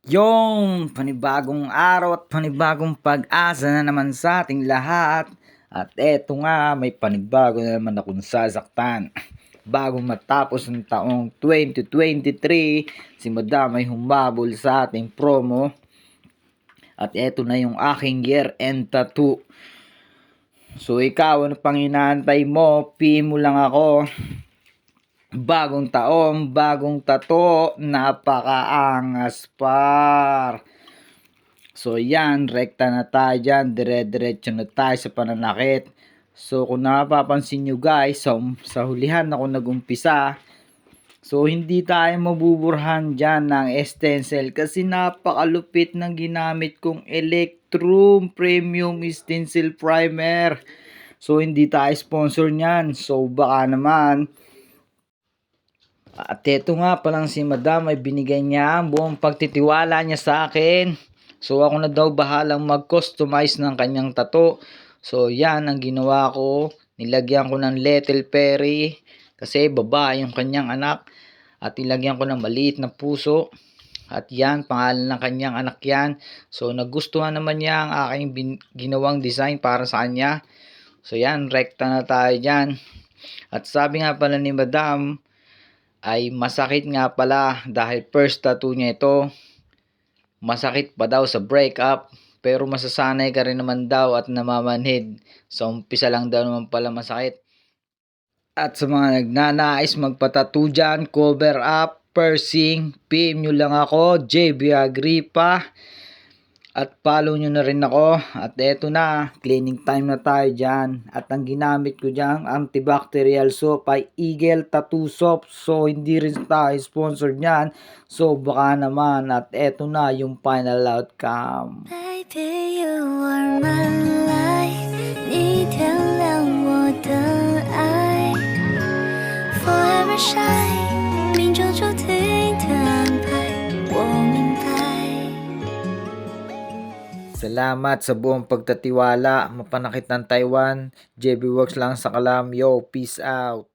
Yung panibagong araw at panibagong pag-asa na naman sa ating lahat. At eto nga, may panibago na naman akong sasaktan. Bago matapos ng taong 2023, si Madam ay humabol sa ating promo. At eto na yung aking year-end tattoo. So ikaw, ano pang inaantay mo? PM mo lang ako. Bagong taon, bagong tato, napakaangas par. So yan, rekta na tayo dyan, dire-diretso na tayo sa pananakit. So kung napapansin nyo guys, sa hulihan ako nagumpisa. So hindi tayo mabuburhan dyan ng stencil kasi napakalupit ng ginamit kong Electrum Premium Stencil Primer. So hindi tayo sponsor nyan. So baka naman. At eto nga palang si Madam ay binigay niya ang buong pagtitiwala niya sa akin. So ako na daw bahalang mag-customize ng kanyang tato. So yan ang ginawa ko. Nilagyan ko ng Little Perry kasi babae yung kanyang anak. At ilagyan ko ng maliit na puso. At yan, pangalan ng kanyang anak yan. So nagustuhan naman niya ang aking ginawang design para sa kanya. So yan, rekta na tayo dyan. At sabi nga pala ni Madam, ay masakit nga pala dahil first tattoo niya ito. Masakit pa daw sa breakup, pero masasanay ka rin naman daw at namamanhid. Sa umpisa lang daw naman pala masakit. At sa mga nagnanais magpatattoo dyan, cover up, piercing, PM nyo lang ako, JB Agripa. At follow nyo na rin ako. At eto na, cleaning time na tayo dyan. At ang ginamit ko dyan, antibacterial soap ay Eagle Tattoo Soap. So hindi rin tayo sponsored nyan. So baka naman. At eto na yung final outcome. Baby, you are my light， 你点亮我的爱 ，Forever shine， 命中注定的安排，我明白。 Salamat sa buong pagtatiwala. Mapanakit ng Taiwan. JB Works lang sa kalam. Yo, peace out.